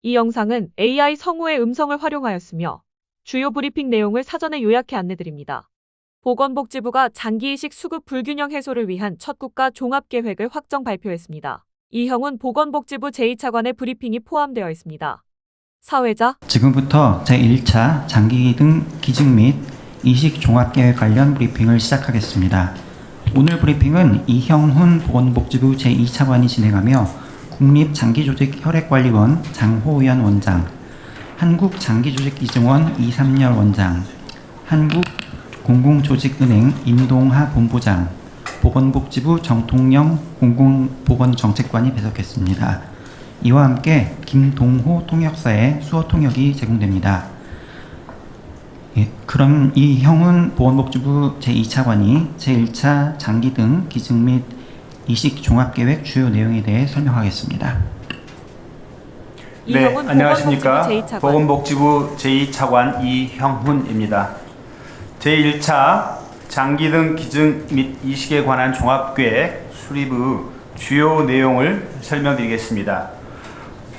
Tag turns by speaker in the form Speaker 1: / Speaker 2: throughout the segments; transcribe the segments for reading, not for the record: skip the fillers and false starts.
Speaker 1: 이 영상은 AI 성우의 음성을 활용하였으며 주요 브리핑 내용을 사전에 요약해 안내드립니다. 보건복지부가 장기이식 수급 불균형 해소를 위한 첫 국가 종합계획을 확정 발표했습니다. 이형훈 보건복지부 제2차관의 브리핑이 포함되어 있습니다. 사회자
Speaker 2: 지금부터 제1차 장기 등 기증 및 이식 종합계획 관련 브리핑을 시작하겠습니다. 오늘 브리핑은 이형훈 보건복지부 제2차관이 진행하며 국립장기조직혈액관리원 장호연 원장, 한국장기조직기증원 이삼열 원장, 한국공공조직은행 임동하 본부장, 보건복지부 정통영 공공보건정책관이 배석했습니다. 이와 함께 김동호 통역사의 수어 통역이 제공됩니다. 그럼 이형훈 보건복지부 제2차관이 제1차 장기 등 기증 및 이식 종합계획 주요 내용에 대해 설명하겠습니다.
Speaker 3: 네, 안녕하십니까. 보건복지부 제2차관 이형훈입니다. 제1차 장기 등 기증 및 이식에 관한 종합계획 수립의 주요 내용을 설명드리겠습니다.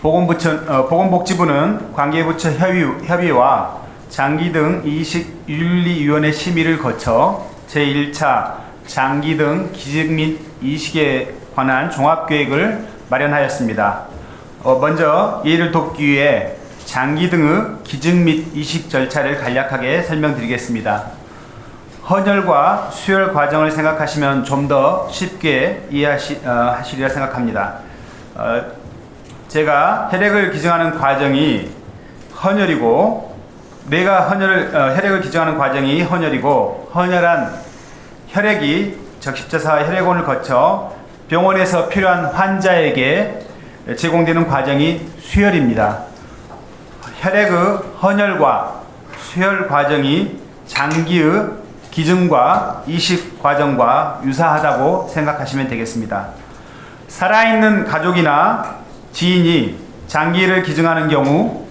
Speaker 3: 보건복지부는 관계부처 협의와 장기 등 이식 윤리위원회 심의를 거쳐 제1차 장기 등 기증 및 이식에 관한 종합계획을 마련하였습니다. 먼저 이를 돕기 위해 장기 등의 기증 및 이식 절차를 간략하게 설명드리겠습니다. 헌혈과 수혈 과정을 생각하시면 좀 더 쉽게 이해하시리라 생각합니다. 제가 혈액을 기증하는 과정이 헌혈이고, 내가 혈액을 기증하는 과정이 헌혈이고, 헌혈한 혈액이 적십자사 혈액원을 거쳐 병원에서 필요한 환자에게 제공되는 과정이 수혈입니다. 혈액의 헌혈과 수혈 과정이 장기의 기증과 이식 과정과 유사하다고 생각하시면 되겠습니다. 살아있는 가족이나 지인이 장기를 기증하는 경우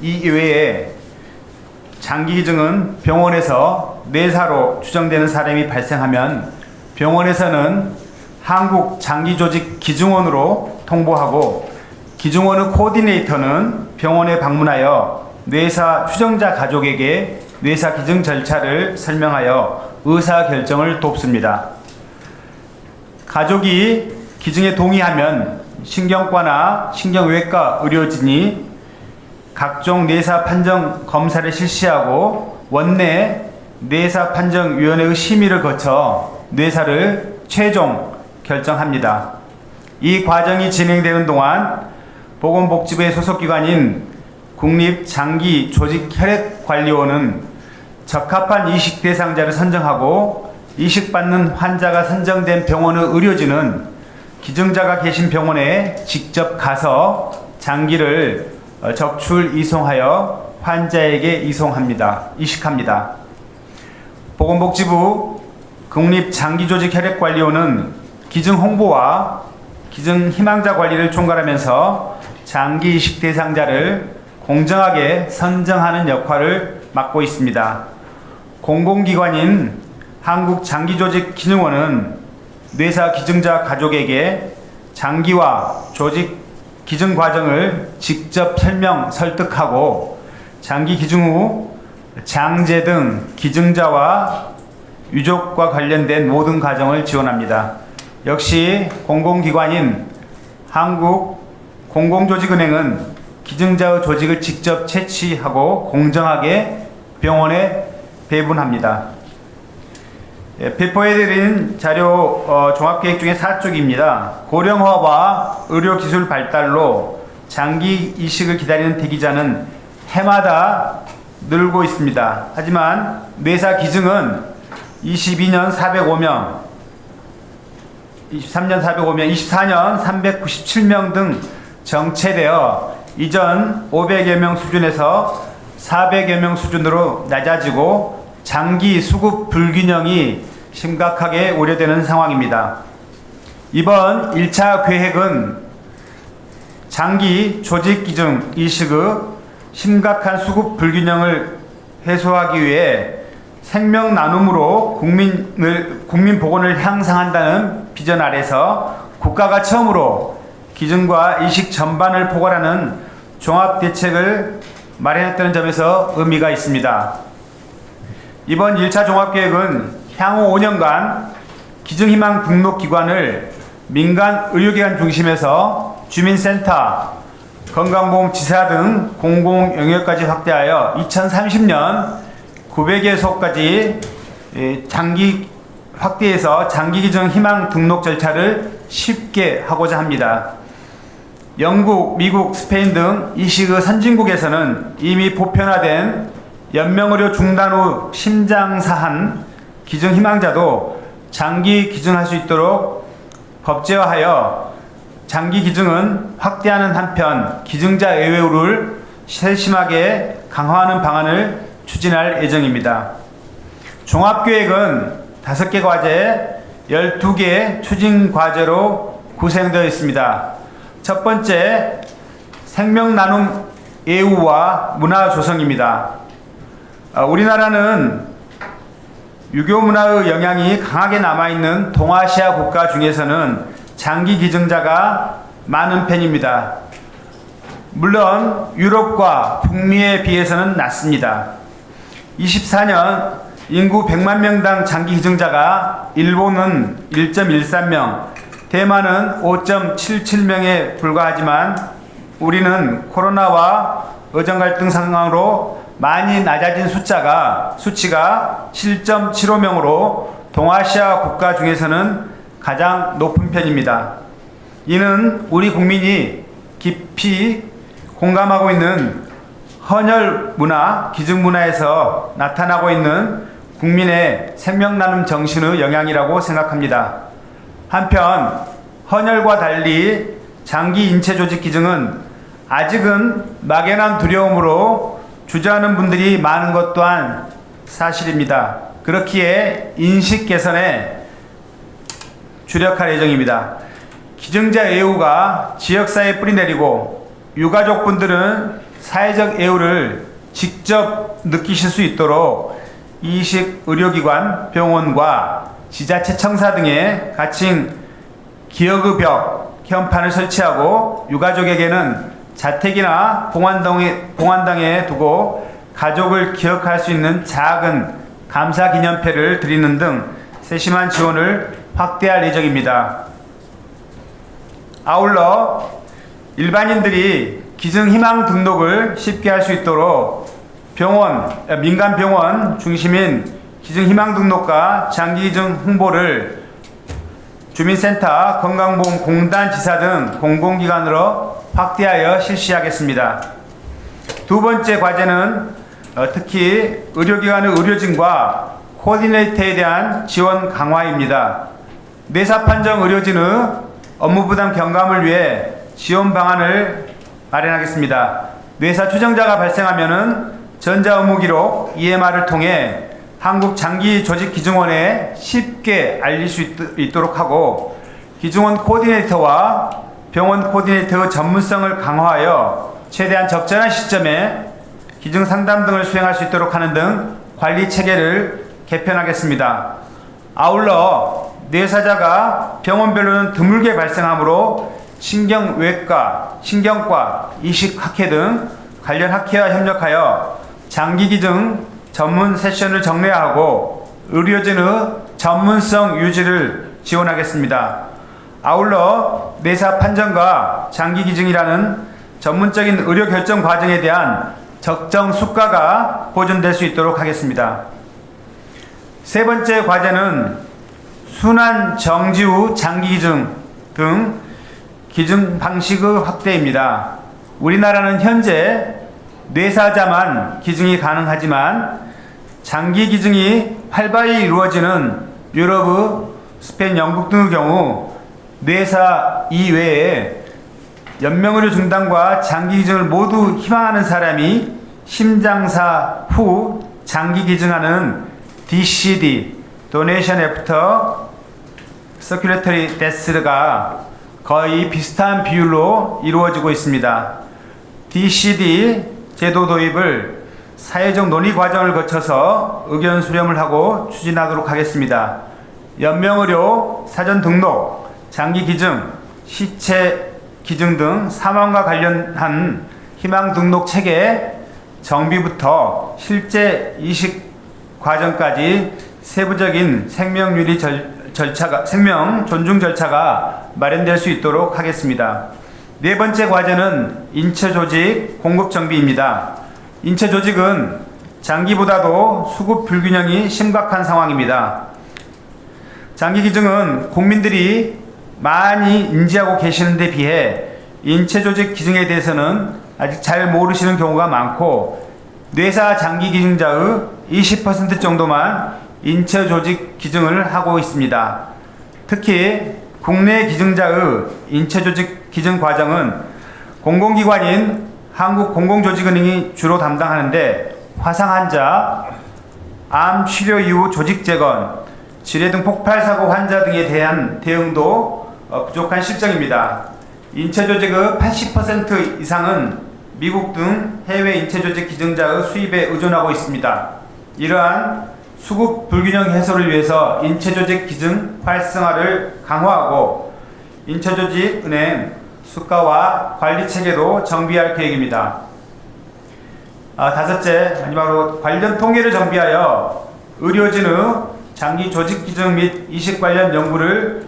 Speaker 3: 이 이외에 장기 기증은 병원에서 뇌사로 추정되는 사람이 발생하면 병원에서는 한국장기조직기증원으로 통보하고, 기증원의 코디네이터는 병원에 방문하여 뇌사 추정자 가족에게 뇌사 기증 절차를 설명하여 의사 결정을 돕습니다. 가족이 기증에 동의하면 신경과나 신경외과 의료진이 각종 뇌사 판정 검사를 실시하고 원내 뇌사 판정위원회의 심의를 거쳐 뇌사를 최종 결정합니다. 이 과정이 진행되는 동안 보건복지부의 소속기관인 국립장기조직혈액관리원은 적합한 이식 대상자를 선정하고, 이식받는 환자가 선정된 병원의 의료진은 기증자가 계신 병원에 직접 가서 장기를 적출 이송하여 환자에게 이식합니다. 보건복지부 국립장기조직혈액관리원은 기증 홍보와 기증 희망자 관리를 총괄하면서 장기 이식 대상자를 공정하게 선정하는 역할을 맡고 있습니다. 공공기관인 한국장기조직기증원은 뇌사 기증자 가족에게 장기와 조직 기증 과정을 직접 설득하고, 장기 기증 후 장제 등 기증자와 유족과 관련된 모든 과정을 지원합니다. 역시 공공기관인 한국공공조직은행은 기증자의 조직을 직접 채취하고 공정하게 병원에 배분합니다. 배포해드린 자료 종합계획 중에 4쪽입니다. 고령화와 의료기술 발달로 장기 이식을 기다리는 대기자는 해마다 늘고 있습니다. 하지만 뇌사 기증은 22년 405명, 23년 405명, 24년 397명 등 정체되어 이전 500여 명 수준에서 400여 명 수준으로 낮아지고 장기 수급 불균형이 심각하게 우려되는 상황입니다. 이번 1차 계획은 장기 조직 기증 이식의 심각한 수급 불균형을 해소하기 위해 생명 나눔으로 국민 보건을 향상한다는 비전 아래서 국가가 처음으로 기증과 이식 전반을 포괄하는 종합대책을 마련했다는 점에서 의미가 있습니다. 이번 1차 종합계획은 향후 5년간 기증희망 등록기관을 민간 의료기관 중심에서 주민센터, 건강보험지사 등 공공영역까지 확대하여 2030년 900개소까지 확대해서 장기기증 희망 등록 절차를 쉽게 하고자 합니다. 영국, 미국, 스페인 등 이시그 선진국에서는 이미 보편화된 연명의료 중단 후 심장사한 기증 희망자도 장기 기증할 수 있도록 법제화하여 장기 기증은 확대하는 한편 기증자 예외율을 세심하게 강화하는 방안을 추진할 예정입니다. 종합계획은 5개 과제, 12개 추진 과제로 구성되어 있습니다. 첫 번째, 생명나눔 예우와 문화 조성입니다. 우리나라는 유교 문화의 영향이 강하게 남아있는 동아시아 국가 중에서는 장기 기증자가 많은 편입니다. 물론 유럽과 북미에 비해서는 낮습니다. 24년 인구 100만 명당 장기 기증자가 일본은 1.13명, 대만은 5.77명에 불과하지만 우리는 코로나와 의정 갈등 상황으로 많이 낮아진 수치가 7.75명으로 동아시아 국가 중에서는 가장 높은 편입니다. 이는 우리 국민이 깊이 공감하고 있는 헌혈 문화, 기증 문화에서 나타나고 있는 국민의 생명나눔 정신의 영향이라고 생각합니다. 한편 헌혈과 달리 장기 인체 조직 기증은 아직은 막연한 두려움으로 주저하는 분들이 많은 것 또한 사실입니다. 그렇기에 인식 개선에 주력할 예정입니다. 기증자 예우가 지역사회에 뿌리내리고 유가족분들은 사회적 예우를 직접 느끼실 수 있도록 이식 의료기관, 병원과 지자체 청사 등에 가칭 기억의 벽, 현판을 설치하고 유가족에게는 자택이나 봉안당에 두고 가족을 기억할 수 있는 작은 감사 기념패를 드리는 등 세심한 지원을 확대할 예정입니다. 아울러 일반인들이 기증 희망 등록을 쉽게 할 수 있도록 민간 병원 중심인 기증 희망 등록과 장기 기증 홍보를 주민센터, 건강보험공단, 지사 등 공공기관으로 확대하여 실시하겠습니다. 두 번째 과제는 특히 의료기관의 의료진과 코디네이터에 대한 지원 강화입니다. 뇌사판정 의료진의 업무부담 경감을 위해 지원 방안을 마련하겠습니다. 뇌사 추정자가 발생하면은 전자의무기록 EMR을 통해 한국장기조직기증원에 쉽게 알릴 수 있도록 하고 기증원 코디네이터와 병원 코디네이터의 전문성을 강화하여 최대한 적절한 시점에 기증 상담 등을 수행할 수 있도록 하는 등 관리 체계를 개편하겠습니다. 아울러 뇌사자가 병원별로는 드물게 발생하므로 신경외과, 신경과, 이식학회 등 관련 학회와 협력하여 장기기증 전문 세션을 정례하고 의료진의 전문성 유지를 지원하겠습니다. 아울러 뇌사 판정과 장기기증이라는 전문적인 의료 결정 과정에 대한 적정 수가가 보존될 수 있도록 하겠습니다. 세 번째 과제는 순환 정지 후 장기기증 등 기증 방식의 확대입니다. 우리나라는 현재 뇌사자만 기증이 가능하지만 장기 기증이 활발히 이루어지는 유럽, 스페인, 영국 등의 경우 뇌사 이외에 연명의료 중단과 장기 기증을 모두 희망하는 사람이 심장사 후 장기 기증하는 DCD, Donation After Circulatory Death가 거의 비슷한 비율로 이루어지고 있습니다. DCD 제도 도입을 사회적 논의 과정을 거쳐서 의견 수렴을 하고 추진하도록 하겠습니다. 연명의료, 사전 등록, 장기 기증, 시체 기증 등 사망과 관련한 희망 등록 체계 정비부터 실제 이식 과정까지 세부적인 생명 존중 절차가 마련될 수 있도록 하겠습니다. 네 번째 과제는 인체 조직 공급 정비입니다. 인체 조직은 장기보다도 수급 불균형이 심각한 상황입니다. 장기 기증은 국민들이 많이 인지하고 계시는 데 비해 인체 조직 기증에 대해서는 아직 잘 모르시는 경우가 많고, 뇌사 장기 기증자의 20% 정도만 인체 조직 기증을 하고 있습니다. 특히 국내 기증자의 인체 조직 기증 과정은 공공기관인 한국공공조직은행이 주로 담당하는데, 화상 환자, 암 치료 이후 조직 재건, 질환 등 폭발 사고 환자 등에 대한 대응도 부족한 실정입니다. 인체 조직의 80% 이상은 미국 등 해외 인체 조직 기증자의 수입에 의존하고 있습니다. 이러한 수급 불균형 해소를 위해서 인체 조직 기증 활성화를 강화하고 인체 조직 은행 수가와 관리 체계도 정비할 계획입니다. 다섯째, 마지막으로 관련 통계를 정비하여 의료진의 장기 조직 기증 및 이식 관련 연구를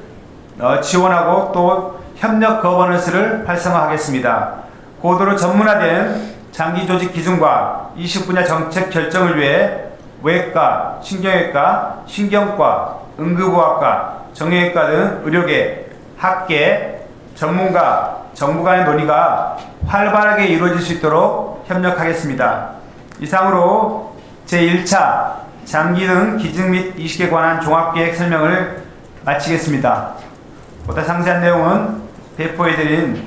Speaker 3: 지원하고 또 협력 거버넌스를 활성화하겠습니다. 고도로 전문화된 장기 조직 기증과 이식 분야 정책 결정을 위해 외과, 신경외과, 신경과, 응급의학과, 정형외과 등 의료계, 학계, 전문가, 정부 간의 논의가 활발하게 이루어질 수 있도록 협력하겠습니다. 이상으로 제1차 장기 등 기증 및 이식에 관한 종합계획 설명을 마치겠습니다. 보다 상세한 내용은 배포해드린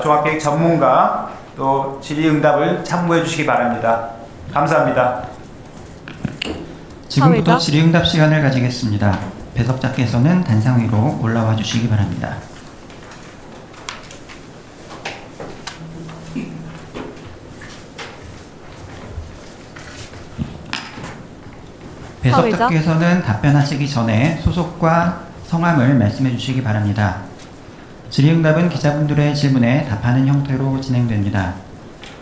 Speaker 3: 종합계획 전문가 또 질의응답을 참고해 주시기 바랍니다. 감사합니다.
Speaker 2: 지금부터
Speaker 1: 사회자?
Speaker 2: 질의응답 시간을 가지겠습니다. 배석자께서는 단상 위로 올라와 주시기 바랍니다.
Speaker 1: 사회자?
Speaker 2: 배석자께서는 답변하시기 전에 소속과 성함을 말씀해 주시기 바랍니다. 질의응답은 기자분들의 질문에 답하는 형태로 진행됩니다.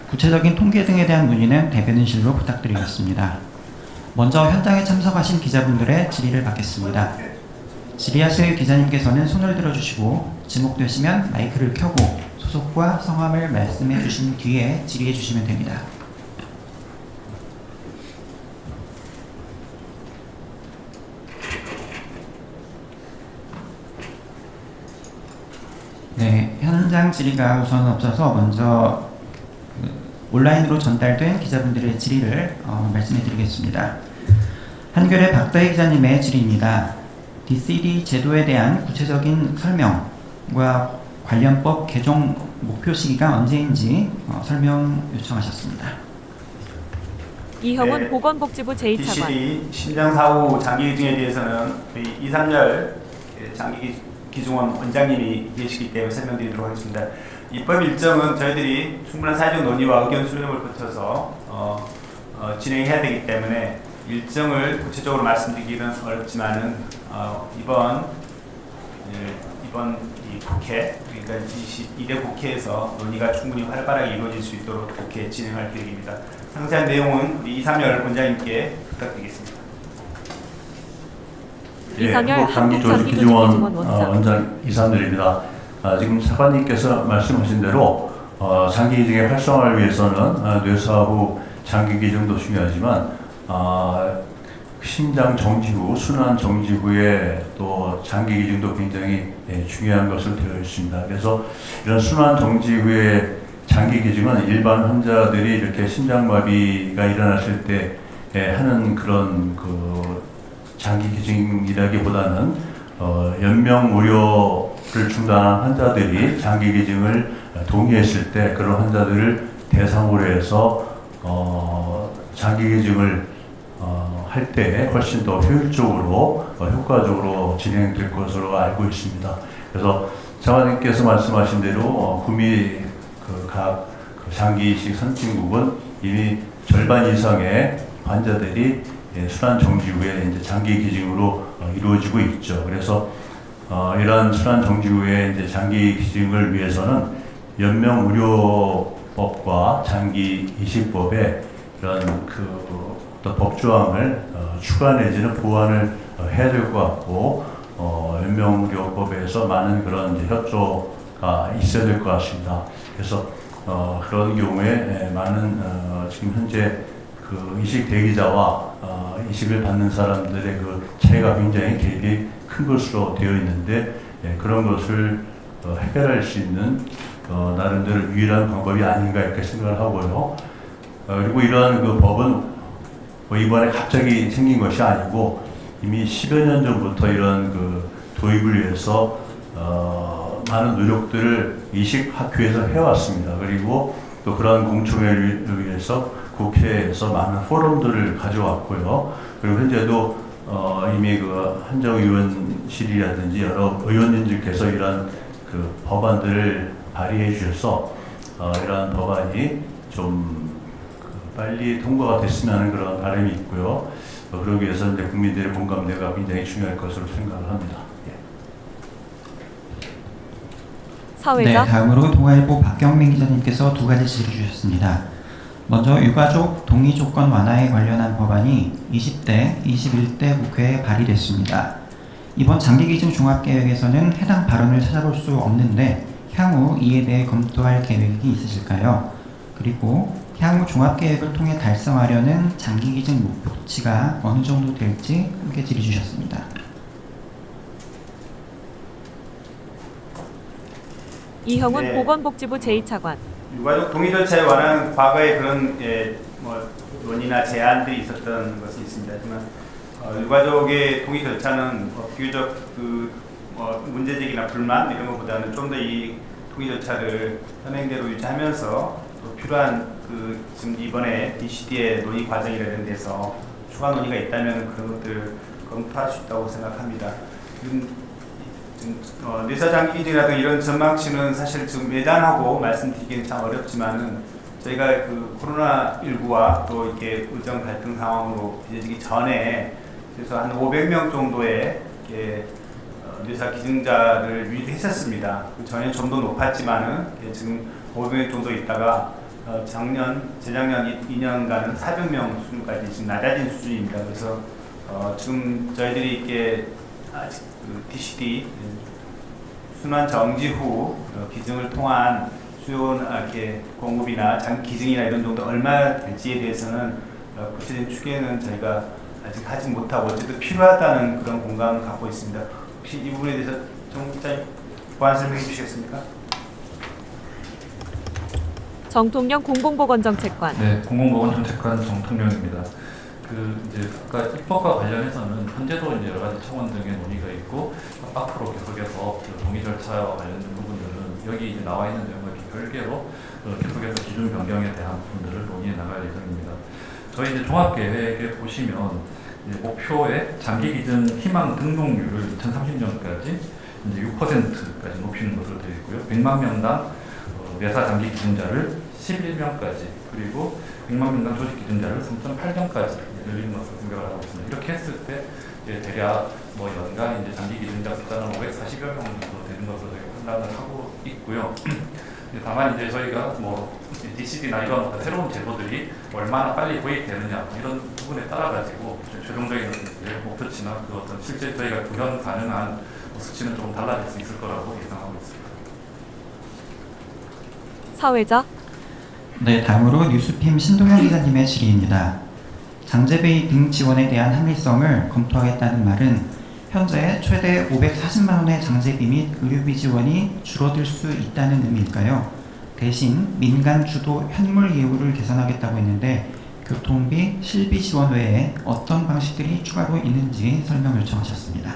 Speaker 2: 구체적인 통계 등에 대한 문의는 대변인실로 부탁드리겠습니다. 먼저 현장에 참석하신 기자분들의 질의를 받겠습니다. 질의하실 기자님께서는 손을 들어주시고 지목되시면 마이크를 켜고 소속과 성함을 말씀해 주신 뒤에 질의해 주시면 됩니다. 네, 현장 질의가 우선 없어서 먼저 온라인으로 전달된 기자분들의 질의를 말씀해 드리겠습니다. 한겨레 박다희 기자님의 질의입니다. DCD 제도에 대한 구체적인 설명과 관련법 개정 목표 시기가 언제인지 설명 요청하셨습니다.
Speaker 1: 이형훈
Speaker 3: 네.
Speaker 1: 보건복지부 제2차관.
Speaker 3: DCD 심장사후 장기 기증에 대해서는 저희 이삼열 장기 기증원 원장님이 계시기 때문에 설명드리도록 하겠습니다. 입법 일정은 저희들이 충분한 사회적 논의와 의견 수렴을 거쳐서 진행해야 되기 때문에 일정을 구체적으로 말씀드리기는 어렵지만은 이번 이 국회, 그러니까 22대 국회에서 논의가 충분히 활발하게 이루어질 수 있도록 국회 진행할 계획입니다. 상세한 내용은 우리 이삼열 원장님께 부탁드리겠습니다.
Speaker 1: 이상열
Speaker 4: 한국장기조직기증원
Speaker 1: 원장.
Speaker 4: 원장 이상열입니다. 지금 사관님께서 말씀하신 대로 장기기증의 활성화를 위해서는 뇌사 후 장기기증도 중요하지만 심장 정지 후, 순환 정지 후에 또 장기기증도 굉장히 중요한 것으로 되어 있습니다. 그래서 이런 순환 정지 후에 장기기증은 일반 환자들이 이렇게 심장마비가 일어났을 때 하는 그런 장기기증이라기보다는 연명 의료를 중단한 환자들이 장기기증을 동의했을 때 그런 환자들을 대상으로 해서 장기기증을 할 때 훨씬 더 효율적으로 효과적으로 진행될 것으로 알고 있습니다. 그래서 장관님께서 말씀하신 대로 구미 각 장기이식 선진국은 이미 절반 이상의 환자들이 순환 정지 후에 이제 장기 기증으로 이루어지고 있죠. 그래서 이러한 순환 정지 후에 이제 장기 기증을 위해서는 연명 의료 법과 장기 이식법에 이런 어떤 법조항을 추가 내지는 보완을 해야 될 것 같고 연명의료법에서 많은 그런 이제 협조가 있어야 될 것 같습니다. 그래서 그런 경우에 많은 지금 현재 그 이식 대기자와 이식을 받는 사람들의 그 차이가 굉장히 갭이 큰 것으로 되어 있는데 그런 것을 해결할 수 있는 나름대로 유일한 방법이 아닌가 이렇게 생각을 하고요. 그리고 이러한 그 법은 뭐 이번에 갑자기 생긴 것이 아니고 이미 10여 년 전부터 이런 그 도입을 위해서 많은 노력들을 이식학회에서 해왔습니다. 그리고 또 그러한 공청회를 위해서 국회에서 많은 포럼들을 가져왔고요. 그리고 현재도 이미 그 한정의원실이라든지 여러 의원님들께서 이러한 그 법안들을 발의해 주셔서 이러한 법안이 좀 빨리 통과가 됐으면 하는 그런 바람이 있고요. 그러기 위해서 이제 국민들의 공감대가 굉장히 중요할 것으로 생각을 합니다. 예.
Speaker 1: 사회자
Speaker 2: 네, 다음으로 동아일보 박경민 기자님께서 두 가지 질의 주셨습니다. 먼저 유가족 동의 조건 완화에 관련한 법안이 20대, 21대 국회에 발의됐습니다. 이번 장기기준 종합계획에서는 해당 발언을 찾아볼 수 없는데 향후 이에 대해 검토할 계획이 있으실까요? 그리고 향후 종합계획을 통해 달성하려는 장기기준 목표치가 어느 정도 될지 함께 질의 주셨습니다.
Speaker 1: 이형훈
Speaker 3: 네.
Speaker 1: 보건복지부 제2차관
Speaker 3: 유가족 동의 절차에 관한 과거의 그런 논의나 제안들이 있었던 것이 있습니다. 하지만 유가족의 동의 절차는 비교적 문제제기나 불만 이런 것보다는 좀 더 이 동의 절차를 현행대로 유지하면서 또 필요한 지금 이번에 DCD의 논의 과정이라는 데서 추가 논의가 있다면 그런 것들을 검토할 수 있다고 생각합니다. 지금 뇌사장기기증이라든 이런 전망치는 사실 지금 예단하고 말씀드리기는 참 어렵지만은 저희가 그 코로나19와 또 이렇게 의정 갈등 상황으로 빚어지기 전에 그래서 한 500명 정도의 뇌사 기증자를 유입했었습니다. 그 전에 좀 더 높았지만은 지금 500명 정도 있다가 재작년 2년간은 400명 수준까지 지금 낮아진 수준입니다. 그래서 지금 저희들이 이렇게 아직 DCD 순환 정지 후 기증을 통한 수요 이렇게 공급이나 장기 기증이나 이런 정도 얼마 될지에 대해서는 구체적인 추계는 저희가 아직 하지 못하고 어쨌든 필요하다는 그런 공감을 갖고 있습니다. 혹시 이 부분에 대해서 정 기자님 보완 설명해 주시겠습니까?
Speaker 1: 정통령 공공보건정책관
Speaker 5: 네, 공공보건정책관 정통령입니다. 이제 아까 입법과 관련해서는 현재도 이제 여러 가지 청원 등의 논의가 있고 앞으로 계속해서 동의 절차와 관련된 부분들은 여기 이제 나와 있는 내용과 별개로 계속해서 기준 변경에 대한 부분들을 논의해 나갈 예정입니다. 저희 이제 종합계획에 보시면 이제 목표의 장기 기준 희망 등록률을 2030년까지 이제 6%까지 높이는 것으로 되어 있고요. 100만 명당 뇌사 장기 기증자를 11명까지 그리고 100만 명당 조직 기증자를 3.8명까지 늘리는 것으로 생각을 하고 있습니다. 이렇게 했을 때 이제 대략 연간 이제 장기 기증자 숫자는 540여 명 정도 되는 것으로 저희가 판단을 하고 있고요. 다만 이제 저희가 DCD나 이런 어떤 새로운 제도들이 얼마나 빨리 도입되느냐 이런 부분에 따라 가지고 최종적인 목표치나 그 어떤 실제 저희가 구현 가능한 수치는 조금 달라질 수 있을 거라고 예상하고 있습니다.
Speaker 1: 사회자
Speaker 2: 네, 다음으로 뉴스핌 신동현 기자님의 질의입니다. 장제베이 등 지원에 대한 합리성을 검토하겠다는 말은 현재 최대 540만 원의 장제비 및 의료비 지원이 줄어들 수 있다는 의미일까요? 대신 민간 주도 현물 예우를 개선하겠다고 했는데 교통비, 실비 지원 외에 어떤 방식들이 추가로 있는지 설명 요청하셨습니다.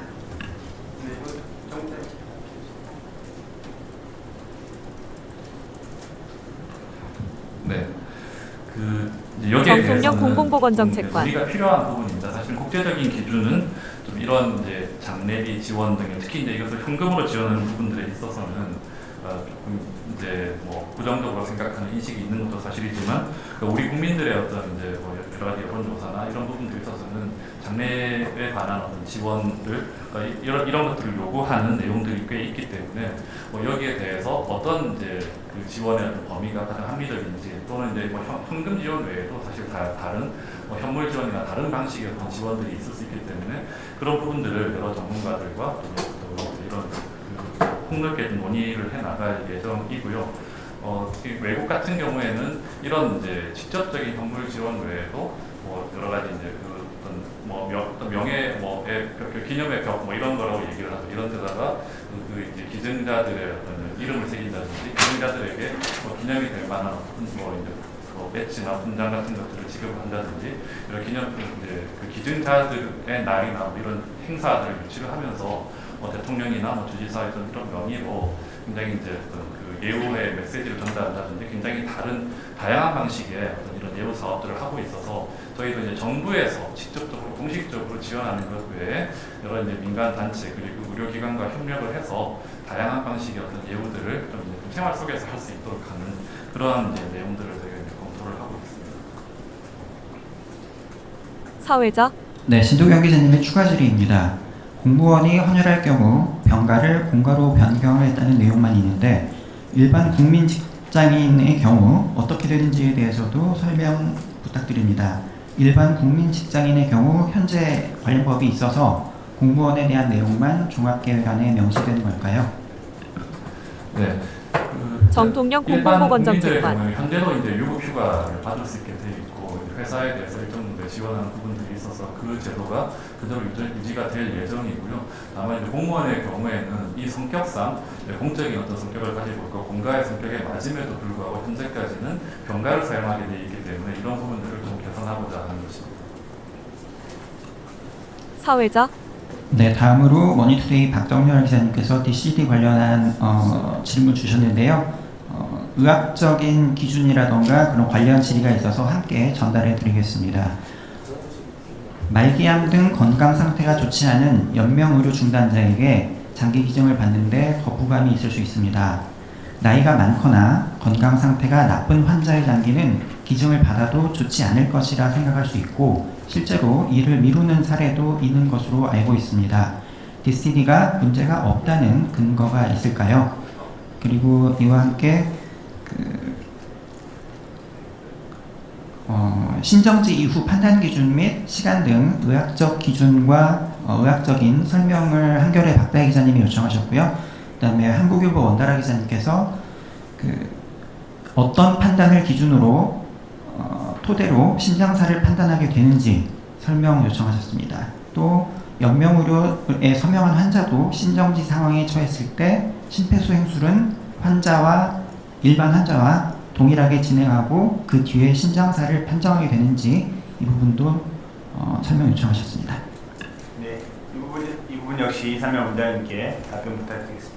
Speaker 5: 네, 여기에
Speaker 1: 정통령
Speaker 5: 대해서는
Speaker 1: 공공보건정책관
Speaker 5: 우리가 필요한 부분입니다. 사실 국제적인 기준은 좀 이런 이제 장례비 지원 등의 특히 이제 이것을 현금으로 지원하는 부분들에 있어서는 조금 이제 이제 뭐 부정적으로 생각하는 인식이 있는 것도 사실이지만 우리 국민들의 어떤 이제 뭐 여러 가지 여론조사나 이런 부분들에 있어서는 장래에 관한 어떤 지원을 이런 것들을 요구하는 내용들이 꽤 있기 때문에 뭐 여기에 대해서 어떤 이제 그 지원의 어떤 범위가 가장 합리적인지 또는 이제 뭐 현금 지원 외에도 사실 다른 뭐 현물 지원이나 다른 방식의 어떤 지원들이 있을 수 있기 때문에 그런 부분들을 여러 전문가들과 또 이런 폭넓게 논의를 해 나갈 예정이고요. 외국 같은 경우에는 이런 이제 직접적인 현물 지원 외에도 뭐 여러 가지 이제 그 어떤 명예 기념의 벽 뭐 이런 거라고 얘기를 하죠. 이런 데다가 그 이제 기증자들의 어떤 이름을 새긴다든지 기증자들에게 뭐 기념이 될 만한 뭐 이제 배지나 훈장 같은 것들을 지급한다든지 이런 이제 그 기증자들의 날이나 뭐 이런 행사들을 유치를 하면서 대통령이나 뭐 주지사의 이런 명의로 굉장히 이제 그 예우의 메시지를 전달한다든지 굉장히 다양한 방식의 어떤 이런 예우 사업들을 하고 있어서 저희도 이제 정부에서 직접적으로 공식적으로 지원하는 것 외에 여러 이제 민간 단체 그리고 의료기관과 협력을 해서 다양한 방식의 어떤 예우들을 좀 생활 속에서 할 수 있도록 하는 그러한 이제 내용들을 저희가 이제 검토를 하고 있습니다.
Speaker 1: 사회자
Speaker 2: 네, 신도경 기자님의 추가 질의입니다. 공무원이 헌혈할 경우 병가를 공가로 변경했다는 내용만 있는데 일반 국민 직장인의 경우 어떻게 되는지에 대해서도 설명 부탁드립니다. 일반 국민 직장인의 경우 현재 관련 법이 있어서 공무원에 대한 내용만 종합계획안에 명시되는 걸까요?
Speaker 5: 네.
Speaker 1: 정통령
Speaker 5: 일반
Speaker 1: 공공보건점
Speaker 5: 국민들의
Speaker 1: 장관.
Speaker 5: 경우에 현재도 이제 유급휴가를 받을 수 있게 돼 있고 회사에 대해서 일정 정도 지원하는 부분들이 있어서 그 제도가 그대로 유지가 될 예정이고요. 다만 이제 공무원의 경우에는 이 성격상 공적인 어떤 성격을 가지고 있고 공가의 성격에 맞음에도 불구하고 현재까지는 병가를 사용하게 돼 있기 때문에 이런 부분들을 좀 개선하고자 하는 것입니다.
Speaker 1: 사회자
Speaker 2: 네, 다음으로 머니투데이 박정렬 기자님께서 DCD 관련한 질문 주셨는데요. 의학적인 기준이라던가 그런 관련 질의가 있어서 함께 전달해 드리겠습니다. 말기암 등 건강 상태가 좋지 않은 연명 의료 중단자에게 장기 기증을 받는데 거부감이 있을 수 있습니다. 나이가 많거나 건강 상태가 나쁜 환자의 장기는 기증을 받아도 좋지 않을 것이라 생각할 수 있고 실제로 이를 미루는 사례도 있는 것으로 알고 있습니다. DCD가 문제가 없다는 근거가 있을까요? 그리고 이와 함께 신정지 이후 판단 기준 및 시간 등 의학적 기준과 의학적인 설명을 한겨레 박다혜 기자님이 요청하셨고요. 그 다음에 한국일보 원다라 기자님께서 어떤 판단을 기준으로 토대로 신장사를 판단하게 되는지 설명 요청하셨습니다. 또 연명의료에 서명한 환자도 신정지 상황에 처했을 때 심폐소생술은 일반 환자와 동일하게 진행하고 그 뒤에 신장사를 판정하게 되는지 이 부분도 설명 요청하셨습니다.
Speaker 3: 네, 이 부분 역시 이상명 원장님께 답변 부탁드리겠습니다.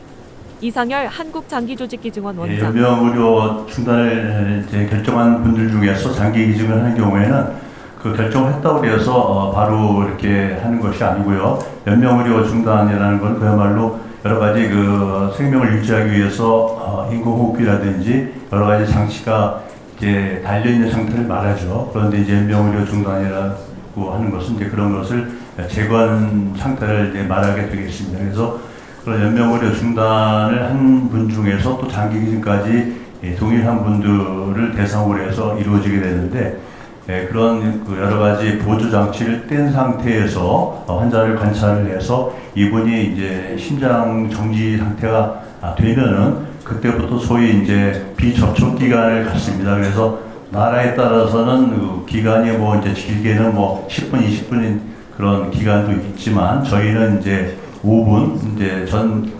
Speaker 1: 이상열 한국장기조직기증원
Speaker 4: 예,
Speaker 1: 원장.
Speaker 4: 연명의료 중단을 이제 결정한 분들 중에서 장기 기증을 하는 경우에는 그 결정을 했다고 해서 바로 이렇게 하는 것이 아니고요. 연명의료 중단이라는 건 그야말로 여러 가지 그 생명을 유지하기 위해서 인공호흡기라든지 여러 가지 장치가 이제 달려 있는 상태를 말하죠. 그런데 이제 연명의료 중단이라고 하는 것은 이제 그런 것을 제거한 상태를 이제 말하게 되겠습니다. 그래서 그런 연명의료 중단을 한 분 중에서 또 장기 기증까지 동일한 분들을 대상으로 해서 이루어지게 되는데 그런 그 여러 가지 보조 장치를 뗀 상태에서 환자를 관찰을 해서 이분이 이제 심장 정지 상태가 되면은 그때부터 소위 이제 비접촉 기간을 갖습니다. 그래서 나라에 따라서는 그 기간이 뭐 이제 길게는 뭐 10분, 20분인 그런 기간도 있지만 저희는 이제 5분 이제 전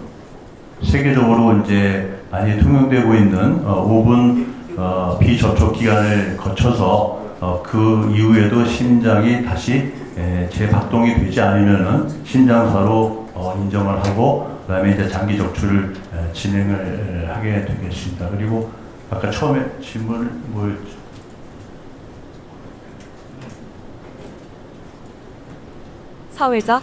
Speaker 4: 세계적으로 이제 많이 통용되고 있는 5분 비접촉 기간을 거쳐서 그 이후에도 심장이 다시 재박동이 되지 않으면은 심장사로 인정을 하고 그다음에 이제 장기 적출을 진행을 하게 되겠습니다. 그리고 아까 처음에 질문을 뭐였죠?
Speaker 1: 사회자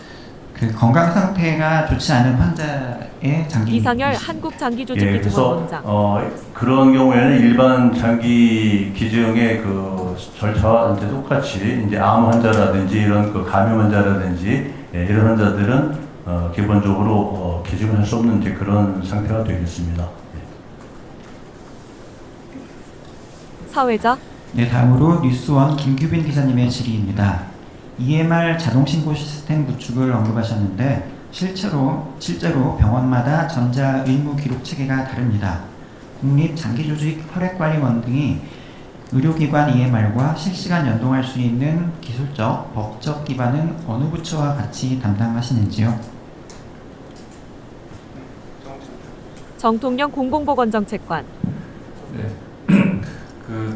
Speaker 2: 그 건강 상태가 좋지 않은 환자의 장기
Speaker 1: 이상열
Speaker 2: 이식.
Speaker 1: 한국장기조직기증원
Speaker 4: 그래서
Speaker 1: 원장.
Speaker 4: 그런 경우에는 일반 장기 기증의 그 절차와 이제 똑같이 이제 암 환자라든지 이런 그 감염 환자라든지 이런 환자들은 기본적으로 기증을 할 수 없는 이제 그런 상태가 되겠습니다.
Speaker 1: 사회자.
Speaker 2: 네, 다음으로 뉴스원 김규빈 기자님의 질의입니다. EMR 자동 신고 시스템 구축을 언급하셨는데 실제로 병원마다 전자 의무 기록 체계가 다릅니다. 국립장기조직 혈액관리원 등이 의료기관 EMR과 실시간 연동할 수 있는 기술적, 법적 기반은 어느 부처와 같이 담당하시는지요?
Speaker 1: 정통령 공공보건정책관.
Speaker 5: 네.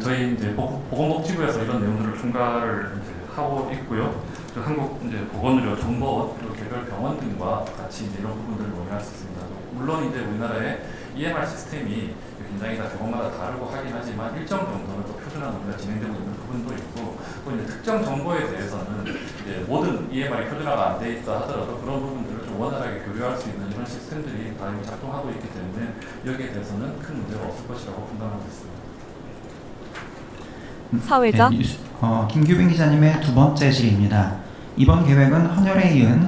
Speaker 5: 저희 이제 보건복지부에서 이런 내용들을 총괄을 이제 하고 있고요. 한국 이제 보건의료 정보원 그리고 개별 병원 등과 같이 이제 이런 부분들을 논의할 수 있습니다. 물론 이제 우리나라의 EMR 시스템이 굉장히 다 병원마다 다르고 하긴 하지만 일정 정도는 또 표준화 논의가 진행되고 있는 부분도 있고, 또 이제 특정 정보에 대해서는 이제 모든 EMR이 표준화가 안 돼 있다 하더라도 그런 부분들을 좀 원활하게 교류할 수 있는 이런 시스템들이 다 이미 작동하고 있기 때문에 여기에 대해서는 큰 문제가 없을 것이라고 판단하고 있습니다.
Speaker 1: 사회자.
Speaker 2: 네, 김규빈 기자님의 두 번째 질의입니다. 이번 계획은 헌혈에 이은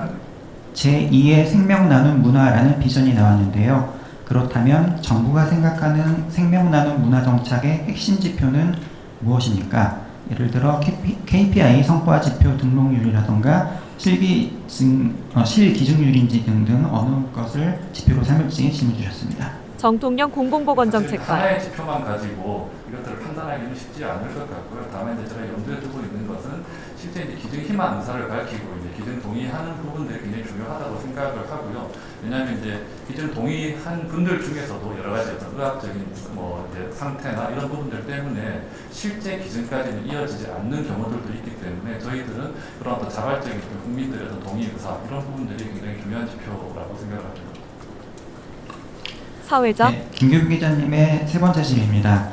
Speaker 2: 제2의 생명 나눔 문화라는 비전이 나왔는데요. 그렇다면 정부가 생각하는 생명 나눔 문화 정착의 핵심 지표는 무엇입니까? 예를 들어 KPI 성과 지표 등록률이라던가 실기준율인지 등등 어느 것을 지표로 삼을지 질문 주셨습니다.
Speaker 1: 정통령
Speaker 5: 사실
Speaker 1: 공공보건정책관.
Speaker 5: 하나의 지표만 가지고 이것들을 판단하기는 쉽지 않을 것 같고요. 다만 이제 제가 염두에 두고 있는 것은 실제 이제 기증 희망 의사를 밝히고 이제 기증 동의하는 부분들이 굉장히 중요하다고 생각을 하고요. 왜냐하면 이제 기증 동의한 분들 중에서도 여러 가지 어떤 의학적인 뭐 이제 상태나 이런 부분들 때문에 실제 기증까지는 이어지지 않는 경우들도 있기 때문에 저희들은 그런 어떤 자발적인 국민들의 어떤 동의 의사 이런 부분들이 굉장히 중요한 지표라고 생각을 합니다.
Speaker 1: 사회자.
Speaker 2: 네, 김규빈 기자님의 세 번째 질의입니다.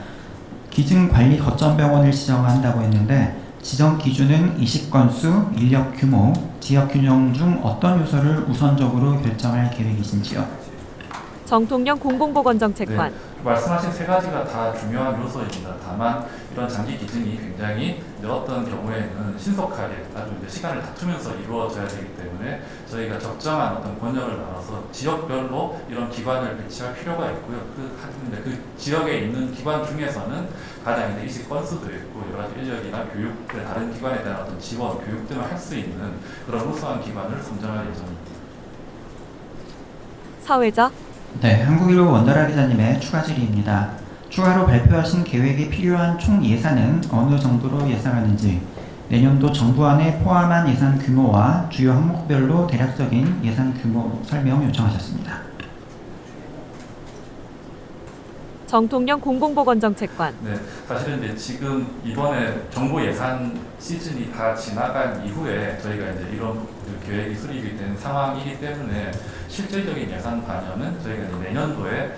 Speaker 2: 기증관리 거점병원을 지정한다고 했는데 지정 기준은 이식 건수, 인력 규모, 지역 균형 중 어떤 요소를 우선적으로 결정할 계획이신지요?
Speaker 1: 정통령 공공보건정책관.
Speaker 5: 말씀하신 세 가지가 다 중요한 요소입니다. 다만 이런 장기 기증이 굉장히 이제 어떤 경우에는 신속하게 아주 이제 시간을 다투면서 이루어져야 되기 때문에 저희가 적정한 어떤 권역을 나눠서 지역별로 이런 기관을 배치할 필요가 있고요. 그 지역에 있는 기관 중에서는 가장 이제 이식 건수도 있고 여러 가지 인력이나 교육, 다른 기관에 대한 어떤 지원, 교육 등을 할 수 있는 그런 우수한 기관을 선정할 예정입니다.
Speaker 1: 사회자.
Speaker 2: 네, 한국일보 원달아 기자님의 추가 질의입니다. 추가로 발표하신 계획이 필요한 총 예산은 어느 정도로 예상하는지, 내년도 정부안에 포함한 예산 규모와 주요 항목별로 대략적인 예산 규모 설명 요청하셨습니다.
Speaker 1: 정통령 공공보건정책관.
Speaker 5: 네, 사실은 이제 지금 이번에 정부 예산 시즌이 다 지나간 이후에 저희가 이제 이런 그 계획이 수립이 된 상황이기 때문에 실질적인 예산 반영은 저희가 이제 내년도에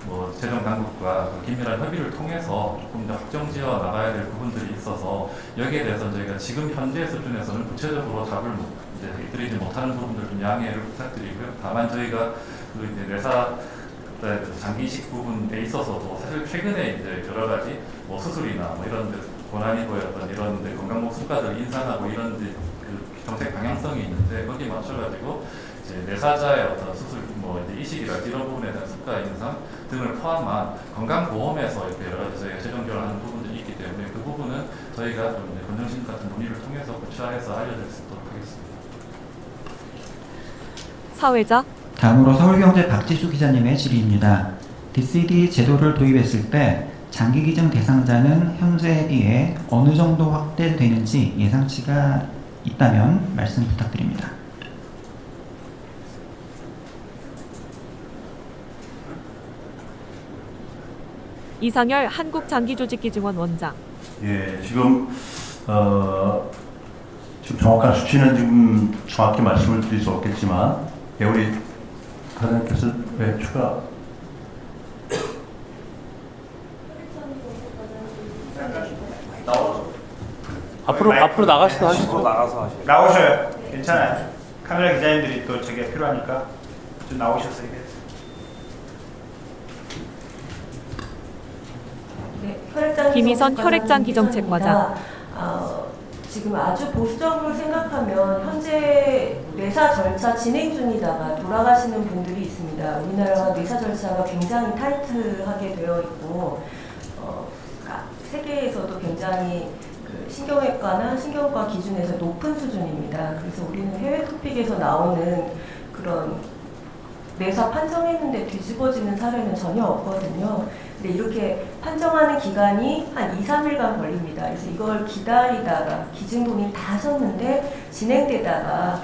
Speaker 5: 뭐 재정 당국과 긴밀한 협의를 통해서 조금 더 확정지어 나가야 될 부분들이 있어서 여기에 대해서 저희가 지금 현재 수준에서는 구체적으로 답을 이제 드리지 못하는 부분들 좀 양해를 부탁드리고요. 다만 저희가 그 이제 내사 장기이식 부분에 있어서도 사실 최근에 이제 여러 가지 뭐 수술이나 뭐 이런 데 고난이 보였던 이런 데 건강보험 수가들 인상하고 이런 데 그 정책 방향성이 있는데 거기에 맞춰가지고 이제 내사자의 어떤 수술 뭐 이제 이식이라든지 이런 부분에 대한 수가 인상 등을 포함한 건강보험에서 이렇게 여러 가지 저희가 재정 지원하는 부분들이 있기 때문에 그 부분은 저희가 좀 이제 건정심 같은 논의를 통해서 구체화해서 알려드릴 수 있도록 하겠습니다.
Speaker 1: 사회자.
Speaker 2: 다음으로 서울경제 박지수 기자님의 질의입니다. DCD 제도를 도입했을 때 장기 기증 대상자는 현재에 비해 어느 정도 확대되는지 예상치가 있다면 말씀 부탁드립니다.
Speaker 1: 이상열 한국장기조직기증원 원장.
Speaker 4: 예, 지금 정확한 수치는 지금 정확히 말씀을 드릴 수 없겠지만, 우리 사장님께서 왜 추가?
Speaker 6: 앞으로 나가시도 하시죠.
Speaker 3: 나오셔요. 괜찮아요. 카메라 기자님들이 또 저게 필요하니까 좀 나오셔서 이게.
Speaker 6: 네, 혈액장
Speaker 1: 김희선
Speaker 6: 기정책과장
Speaker 1: 혈액장 기정책과장.
Speaker 6: 지금 아주 보수적으로 생각하면 현재 뇌사 절차 진행 중이다가 돌아가시는 분들이 있습니다. 우리나라가 뇌사 절차가 굉장히 타이트하게 되어 있고 세계에서도 굉장히 그 신경외과나 신경과 기준에서 높은 수준입니다. 그래서 우리는 해외 토픽에서 나오는 그런 뇌사 판정했는데 뒤집어지는 사례는 전혀 없거든요. 근데 이렇게 판정하는 기간이 한 2, 3일간 걸립니다. 그래서 이걸 기다리다가 기증본이 다 하셨는데 진행되다가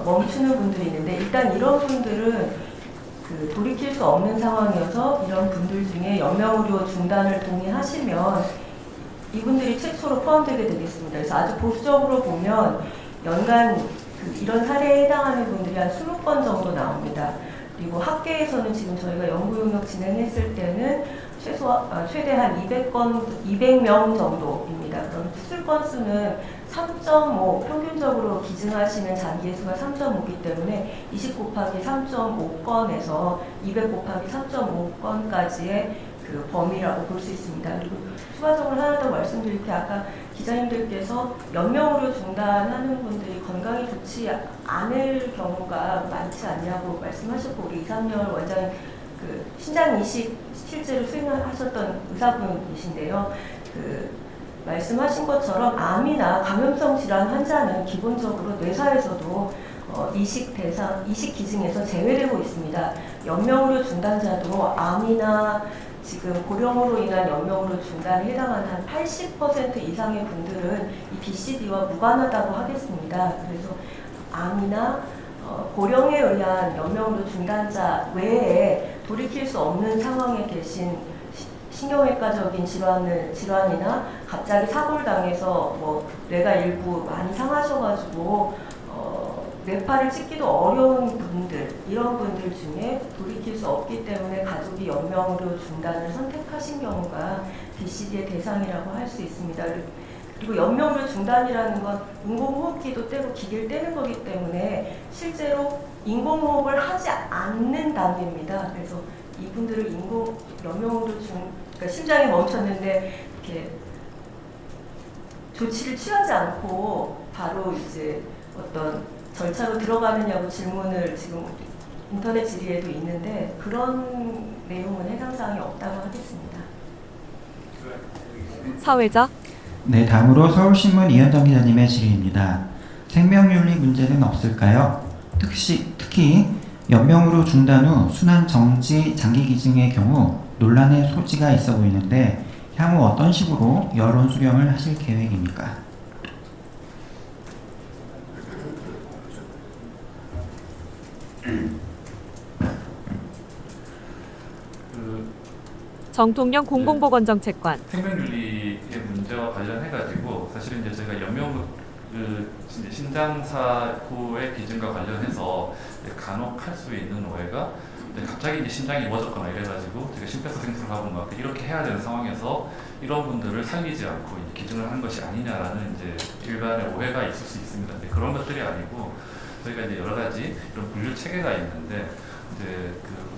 Speaker 6: 멈추는 분들이 있는데 일단 이런 분들은 그 돌이킬 수 없는 상황이어서 이런 분들 중에 연명의료 중단을 동의하시면 이분들이 최초로 포함되게 되겠습니다. 그래서 아주 보수적으로 보면 연간 이런 사례에 해당하는 분들이 한 20건 정도 나옵니다. 그리고 학계에서는 지금 저희가 연구 용역 진행했을 때는 최대 한 200명 정도입니다. 그럼 수술 건수는 3.5, 평균적으로 기증하시는 장기의 수가 3.5이기 때문에 20 곱하기 3.5건에서 200 곱하기 3.5건까지의 그 범위라고 볼 수 있습니다. 그리고 추가적으로 하나 더 말씀드릴 게 아까 기자님들께서 연명으로 중단하는 분들이 건강이 좋지 않을 경우가 많지 않냐고 말씀하셨고 우리 이상열 원장님 그 신장 이식 실제로 수행하셨던 의사분이신데요. 말씀하신 것처럼 암이나 감염성 질환 환자는 기본적으로 뇌사에서도 이식 기증에서 제외되고 있습니다. 연명으로 중단자도 암이나 지금 고령으로 인한 연명으로 중단에 해당하는 한 80% 이상의 분들은 이 BCD와 무관하다고 하겠습니다. 그래서 암이나 고령에 의한 연명으로 중단자 외에 돌이킬 수 없는 상황에 계신 신경외과적인 질환이나 갑자기 사고를 당해서 뭐 뇌가 일부 많이 상하셔가지고 뇌파를 찍기도 어려운 분들, 이런 분들 중에 돌이킬 수 없기 때문에 가족이 연명으로 중단을 선택하신 경우가 BCD의 대상이라고 할 수 있습니다. 그리고 연명으로 중단이라는 건 인공호흡기도 떼고 기계를 떼는 거기 때문에 실제로 인공호흡을 하지 않는 단계입니다. 그래서 이분들을 연명으로 그러니까 심장이 멈췄는데 이렇게 조치를 취하지 않고 바로 이제 어떤 절차로 들어가느냐고 질문을 지금 인터넷 질의에도 있는데 그런 내용은 해당 사항이 없다고 하겠습니다.
Speaker 1: 사회자
Speaker 2: 네, 다음으로 서울신문 이현정 기자님의 질의입니다. 생명윤리 문제는 없을까요? 특히 연명으로 중단 후 순환 정지 장기 기증의 경우 논란의 소지가 있어 보이는데 향후 어떤 식으로 여론 수렴을 하실 계획입니까?
Speaker 1: 정통령 공공보건정책관.
Speaker 5: 생명윤리의 문제와 관련해가지고 사실은 이제 저희가 신장사고의 기준과 관련해서 간혹 할 수 있는 오해가 갑자기 이제 심장이 멎었거나 이래가지고 제가 심폐소생술을 하고 막 이렇게 해야 되는 상황에서 이런 분들을 살리지 않고 기증을 하는 것이 아니냐라는 이제 일반의 오해가 있을 수 있습니다. 근데 그런 것들이 아니고 저희가 이제 여러 가지 이런 분류 체계가 있는데 이제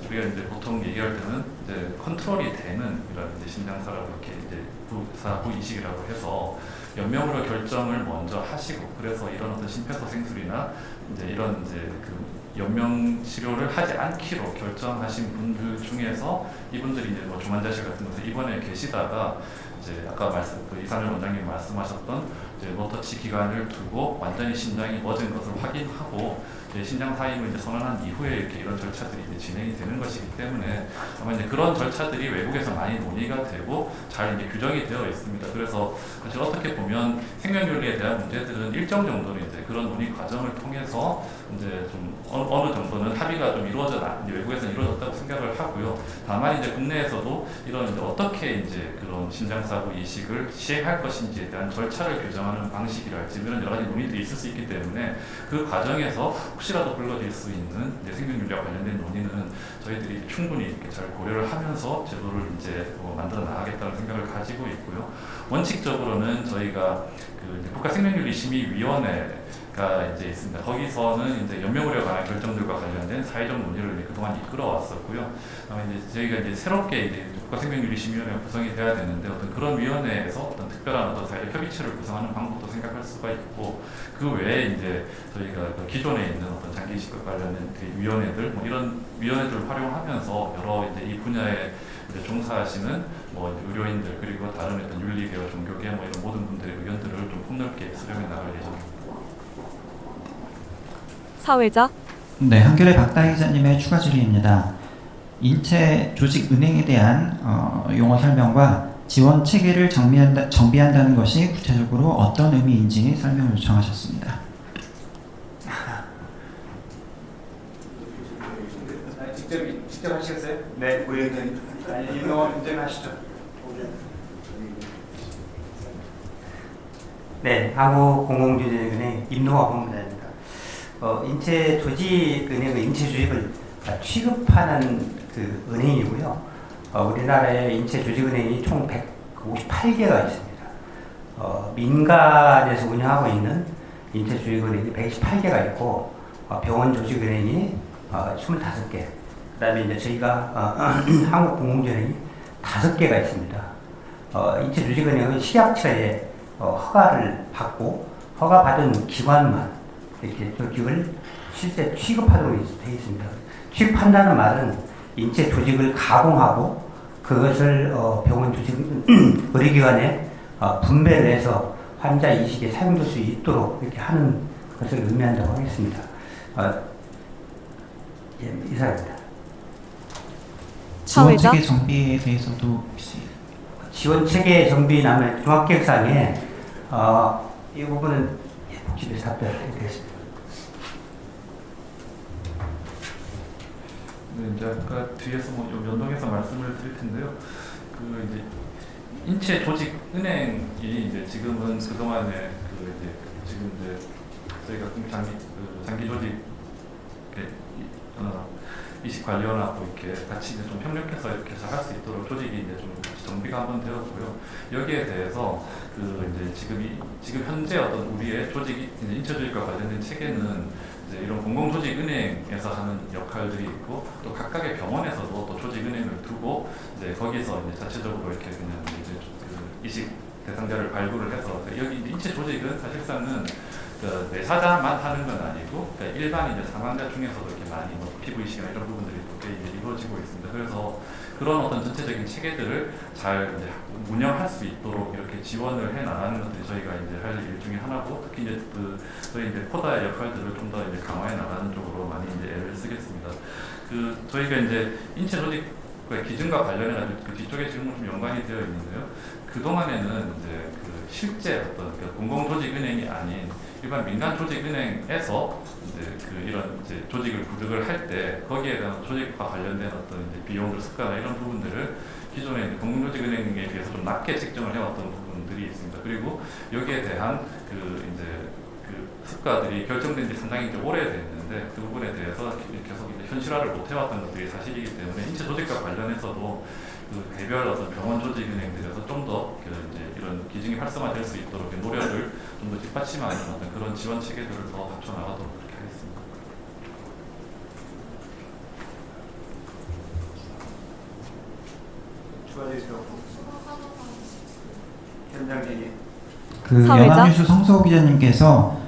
Speaker 5: 우리가 이제 보통 얘기할 때는 이제 컨트롤이 되는 이런 이제 심장사라고 이렇게 이제 부사부 이식이라고 해서 연명으로 결정을 먼저 하시고 그래서 이런 어떤 심폐소생술이나 이제 이런 이제 연명 치료를 하지 않기로 결정하신 분들 중에서 이분들이 이제 뭐 중환자실 같은 곳에 입원해 계시다가 이제 아까 이상열 원장님 말씀하셨던 이제 노터치 기간을 두고 완전히 심장이 멎은 것을 확인하고 신장 사임을 이제 선언한 이후에 이렇게 이런 절차들이 이제 진행이 되는 것이기 때문에 아마 이제 그런 절차들이 외국에서 많이 논의가 되고 잘 이제 규정이 되어 있습니다. 그래서 사실 어떻게 보면 생명윤리에 대한 문제들은 일정 정도는 이제 그런 논의 과정을 통해서 이제 좀 어느 정도는 합의가 좀 이제 외국에서는 이루어졌다고 생각을 하고요. 다만 이제 국내에서도 이런 이제 어떻게 이제 그런 심장사고 이식을 시행할 것인지에 대한 절차를 규정하는 방식이랄지 이런 여러 가지 논의들이 있을 수 있기 때문에 그 과정에서 혹시라도 불거질 수 있는 이제 생명윤리와 관련된 논의는 저희들이 충분히 이렇게 잘 고려를 하면서 제도를 이제 만들어 나가겠다는 생각을 가지고 있고요. 원칙적으로는 저희가 국가생명윤리심의위원회 가 이제 있습니다. 거기서는 이제 연명의료에 관한 결정들과 관련된 사회적 논의를 이제 그동안 이끌어왔었고요. 이제 저희가 이제 새롭게 이제 국가생명윤리심의위원회가 구성이 돼야 되는데 어떤 그런 위원회에서 어떤 특별한 어떤 사회적 협의체를 구성하는 방법도 생각할 수가 있고, 그 외에 이제 저희가 그 기존에 있는 어떤 장기이식과 관련된 그 위원회들 뭐 이런 위원회들을 활용하면서 여러 이제 이 분야에 이제 종사하시는 뭐 이제 의료인들 그리고 다른 어떤 윤리계와 종교계 뭐 이런 모든 분들의 의견들을 좀 폭넓게 수렴해 나갈 예정입니다.
Speaker 1: 사회자
Speaker 2: 네, 한겨레 박다희 기자님의 추가 질의입니다. 인체 조직 은행에 대한 용어 설명과 지원 체계를 정비한다는 것이 구체적으로 어떤 의미인지 설명을 요청하셨습니다.
Speaker 3: 직접 하시겠어요? 네, 우리 임동원 위원장님 하시죠.
Speaker 7: 네, 한국공공주택은행 임노화 본부장입니다. 인체 조직은행은 인체 조직을 취급하는 그 은행이고요. 우리나라에 인체 조직은행이 총 158개가 있습니다. 민간에서 운영하고 있는 인체 조직은행이 128개가 있고, 병원 조직은행이 25개. 그다음에 이제 저희가 한국공공주택은행이 5개가 있습니다. 인체 조직은행은 식약처에 허가를 받고 허가받은 기관만 이렇게 조직을 실제 취급하도록 되어 있습니다. 취급한다는 말은 인체 조직을 가공하고 그것을 병원 조직 의료기관에 분배를 해서 환자 이식에 사용될 수 있도록 이렇게 하는 것을 의미한다고 하겠습니다. 예, 이상입니다.
Speaker 2: 지원
Speaker 1: 사회자?
Speaker 2: 체계 정비에 대해서도 혹시
Speaker 7: 지원 체계 정비라면 종합계획상에 이 부분은 복지부에서 답변드리겠습니다.
Speaker 5: 네, 이제 아까 뒤에서 뭐 연동해서 말씀을 드릴 텐데요. 그 이제 인체 조직 은행이 이제 지금은 그동안에 그 이제 지금 이제 저희가 장기 조직 이식관리원하고 이렇게 같이 이제 좀 협력해서 이렇게 잘 할 수 있도록 조직이 이제 좀 정비가 한번 되었고요. 여기에 대해서 그 이제 지금 현재 어떤 우리의 조직이 이제 인체 조직과 관련된 체계는 이제 이런 공공조직은행에서 하는 역할들이 있고, 또 각각의 병원에서도 또 조직은행을 두고 이제 거기서 이제 자체적으로 이렇게 그냥 이제 그 이식 대상자를 발굴을 해서 여기 인체 조직은 사실상은 그 내사자만 하는 건 아니고, 그러니까 일반 이제 사망자 중에서도 이렇게 많이 뭐 피부 이식이나 이런 부분들이 또 이제 이루어지고 있습니다. 그래서 그런 어떤 전체적인 체계들을 잘 이제 운영할 수 있도록 이렇게 지원을 해 나가는 것들이 저희가 이제 할 일 중에 하나고, 특히 이제 저희 이제 포다의 역할들을 좀 더 이제 강화해 나가는 쪽으로 많이 이제 애를 쓰겠습니다. 저희가 이제 인체 조직의 기준과 관련해 가지고 그 뒤쪽에 질문 좀 연관이 되어 있는데요. 그 동안에는 이제 그 실제 어떤 그 공공조직은행이 아닌 일반 민간 조직은행에서 이제 그 이런 이제 조직을 구득을 할 때 거기에 대한 조직과 관련된 어떤 이제 비용들, 습가나 이런 부분들을 기존의 공공조직은행에 비해서 좀 낮게 책정을 해왔던 부분들이 있습니다. 그리고 여기에 대한 그 이제 그 습가들이 결정된 지 상당히 이제 오래됐는데 그 부분에 대해서 계속 이제 현실화를 못 해왔던 것들이 사실이기 때문에 인체 조직과 관련해서도 그 개별 어떤 병원 조직은행들에서 좀 더 이제 이런 기증이 활성화될 수 있도록 노력을 좀 더 뒷받침하는 어떤 그런 지원 체계들을 더 갖춰 나가도록 그렇게 하겠습니다.
Speaker 2: 그
Speaker 1: 사회자?
Speaker 2: 연합뉴스 성서호 기자님께서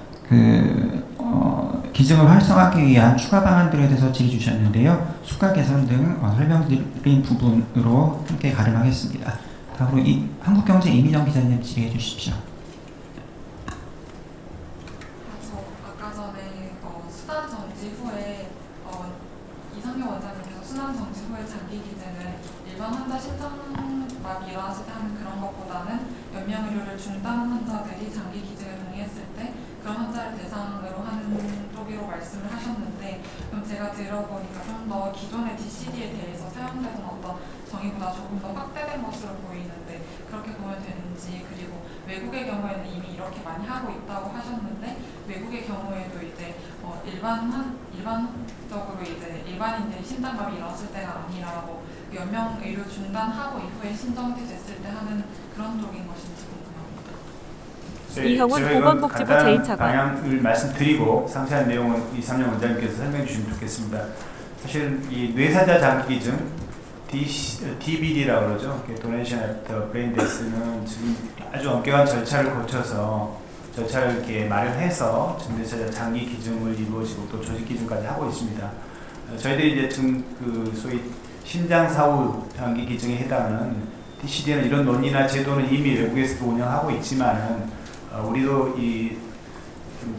Speaker 2: 기증을 활성화하기 위한 추가 방안들에 대해서 질의 주셨는데요. 수가 개선 등 설명드린 부분으로 함께 가름하겠습니다. 다음으로 한국경제 이민정 기자님 질의해 주십시오.
Speaker 8: 아까 전에 수단 정지 후에 이상형 원장님께서 수단 정지 후에 장기 기증은 일반 환자 심장마비 일어났을 때 하는 그런 것보다는 연명의료를 중단한 환자들이 장기 기증에 동의했을 때 그런 환자를 대상으로 하는 쪽으로 말씀을 하셨는데, 그럼 제가 들어보니까 좀 더 기존의 DCD에 대해서 사용되던 어떤 정의보다 조금 더 확대된 것으로 보이는데 그렇게 보면 되는지, 그리고 외국의 경우에는 이미 이렇게 많이 하고 있다고 하셨는데 외국의 경우에도 이제 일반적으로 이제 일반인들이 심장마비 일어났을 때가 아니라 뭐 연명 의료 중단하고 이후에 신정이 됐을 때 하는 그런 쪽인 것인지 궁금합니다.
Speaker 1: 이형훈
Speaker 3: 제가
Speaker 1: 보건복지부
Speaker 3: 간단한
Speaker 1: 제2차관.
Speaker 3: 방향을 말씀드리고 상세한 내용은 이삼영 원장님께서 설명해 주시면 좋겠습니다. 사실 이 뇌사자 장기 기증 DBD라고 그러죠. Donation After Brain Death는 지금 아주 엄격한 절차를 거쳐서 절차를 이렇게 마련해서 뇌사자 장기 기증을 이루어지고 또 조직 기증까지 하고 있습니다. 저희들이 이제 지금 그 소위 심장 사후 장기 기증에 해당하는 DCD는 이런 논의나 제도는 이미 외국에서도 운영하고 있지만은 우리도 이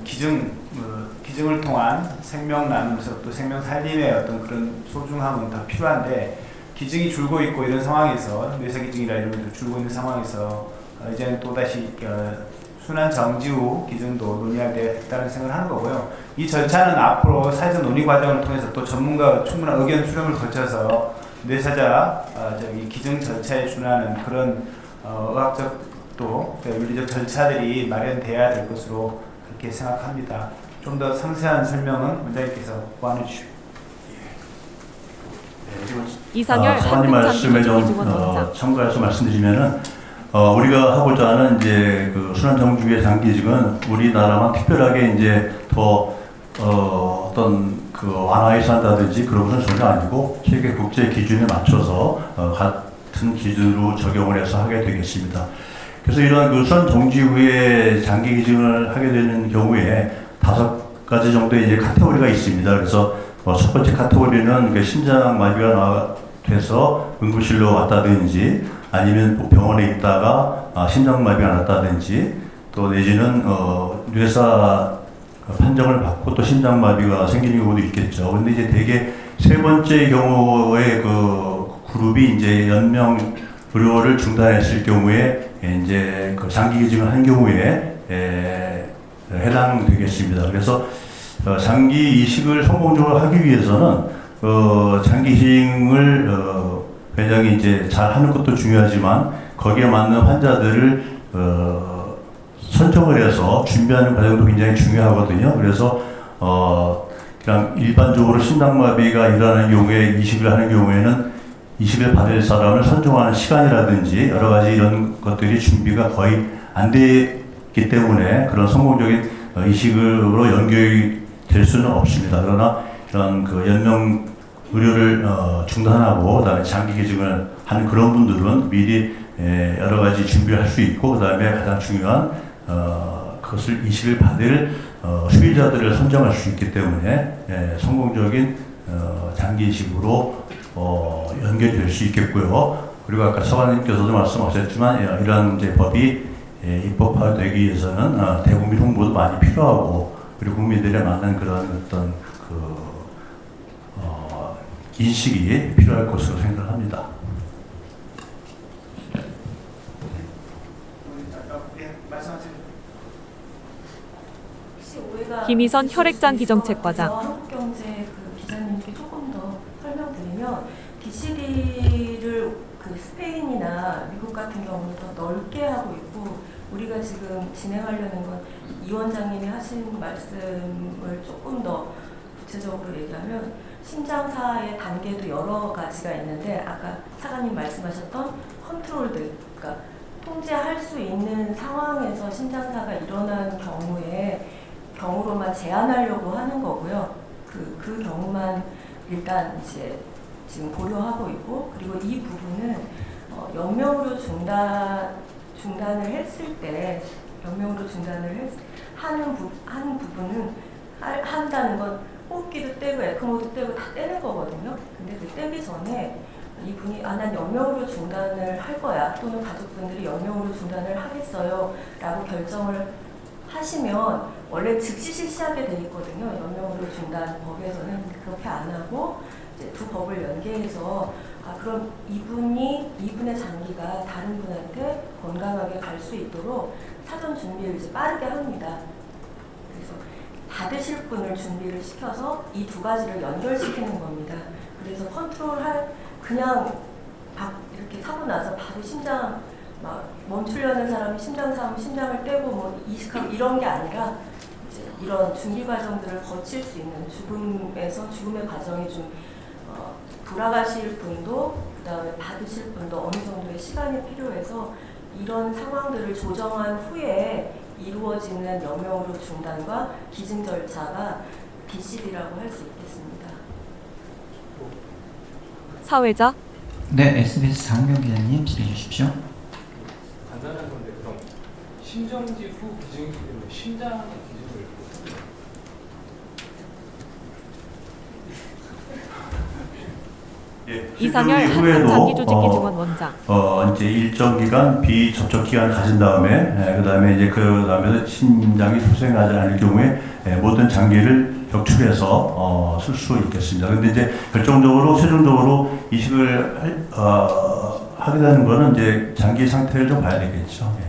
Speaker 3: 기증을 통한 생명 나눔에서 또 생명 살림의 어떤 그런 소중함은 더 필요한데 기증이 줄고 있고 이런 상황에서 뇌사 기증이라 이런 것도 줄고 있는 상황에서 이제는 또 다시 순환 정지 후 기증도 논의할 때 있다는 생각을 하는 거고요. 이 절차는 앞으로 사회적 논의 과정을 통해서 또 전문가 충분한 의견 수렴을 거쳐서 뇌사자 기증 절차에 준하는 그런 의학적 또 윤리적 절차들이 마련돼야 될 것으로 그렇게 생각합니다. 좀 더 상세한 설명은 원장님께서 보완해 주시고.
Speaker 1: 이상열
Speaker 4: 사관님 말씀에 좀
Speaker 1: 한국장기기증원원장.
Speaker 4: 첨가해서 말씀드리면은 우리가 하고자 하는 이제 그 순환정주기의 장기증은 우리나라만 특별하게 이제 더 어떤 그 완화해서 한다든지 그런 것은 전혀 아니고 세계 국제 기준에 맞춰서 같은 기준으로 적용을 해서 하게 되겠습니다. 그래서 이런 그 순환정지 후에 장기 기증을 하게 되는 경우에 5가지 정도의 이제 카테고리가 있습니다. 그래서 첫 번째 카테고리는 그 심장 마비가 돼서 응급실로 왔다든지 아니면 병원에 있다가 심장마비가 났다든지 또 내지는 뇌사 판정을 받고 또 심장마비가 생기는 경우도 있겠죠. 근데 이제 대개 세 번째 경우의 그 그룹이 이제 연명 의료를 중단했을 경우에 이제 그 장기 기증을 한 경우에 해당되겠습니다. 그래서 장기 이식을 성공적으로 하기 위해서는 장기 기증을 굉장히 이제 잘 하는 것도 중요하지만 거기에 맞는 환자들을 선정을 해서 준비하는 과정도 굉장히 중요하거든요. 그래서 그냥 일반적으로 심장마비가 일어나는 경우에 이식을 하는 경우에는 이식을 받을 사람을 선정하는 시간이라든지 여러 가지 이런 것들이 준비가 거의 안 되기 때문에 그런 성공적인 이식으로 연결이 될 수는 없습니다. 그러나 이런 그 연명 의료를 중단하고 그다음에 장기 기증을 하는 그런 분들은 미리 여러 가지 준비를 할 수 있고 그다음에 가장 중요한 그것을 이식을 받을 수의자들을 선정할 수 있기 때문에 성공적인 장기 이식으로 연결될 수 있겠고요. 그리고 아까 서관님께서도 말씀하셨지만 이러한 이제 법이 입법화되기 위해서는 대국민 홍보도 많이 필요하고 그리고 국민들에 맞는 그런 어떤 인식이 필요할 것으로 생각합니다.
Speaker 1: 김희선 혈액장기정책과장.
Speaker 6: 한국경제 그 기자님께 조금 더 설명드리면 DCD를 그 스페인이나 미국 같은 경우는 더 넓게 하고 있고 우리가 지금 진행하려는 건 이 원장님이 하신 말씀을 조금 더 구체적으로 얘기하면 심장사의 단계도 여러 가지가 있는데 아까 차관님 말씀하셨던 컨트롤드, 그러니까 통제할 수 있는 상황에서 심장사가 일어난 경우로만 제한하려고 하는 거고요. 그 경우만 일단 이제 지금 고려하고 있고 그리고 이 부분은 연명으로 중단을 했을 때 연명으로 중단을 하는 부분은 한다는 건 호흡기도 떼고 에크모도 떼고 다 떼는 거거든요. 근데 그 떼기 전에 이분이 난 연명으로 중단을 할 거야 또는 가족분들이 연명으로 중단을 하겠어요 라고 결정을 하시면 원래 즉시 실시하게 돼 있거든요. 연명으로 중단 법에서는 그렇게 안 하고 이제 두 법을 연계해서 그럼 이분의 장기가 다른 분한테 건강하게 갈 수 있도록 사전 준비를 이제 빠르게 합니다. 그래서 받으실 분을 준비를 시켜서 이 두 가지를 연결시키는 겁니다. 그래서 그냥 이렇게 사고 나서 바로 심장 막 멈추려는 사람이 심장을 떼고 뭐 이식하고 이런 게 아니라 이제 이런 준비 과정들을 거칠 수 있는 죽음의 과정이 좀 돌아가실 분도 그다음에 받으실 분도 어느 정도의 시간이 필요해서 이런 상황들을 조정한 후에 이루어지는 여명으로 중단과 기증 절차가 BCD라고 할 수 있겠습니다.
Speaker 1: 사회자
Speaker 2: 네, SBS 장우경 기자님 질의해 주십시오.
Speaker 9: 간단한 건데 그럼 심정지 후 기증이 되면 심장의 기증을 어떻게 해요?
Speaker 4: 예,
Speaker 1: 이상열
Speaker 4: 실종 이후에도,
Speaker 1: 한국장기조직기증원 원장.
Speaker 4: 이제 일정 기간 비접촉 기간을 가진 다음에 그다음에 이제 그다음에 심장이 소생하지 않을 경우에 모든 장기를 격출해서 쓸 수 있겠습니다. 그런데 이제 결정적으로 최종적으로 이식을 하게 되는 거는 이제 장기 상태를 좀 봐야 되겠죠. 예.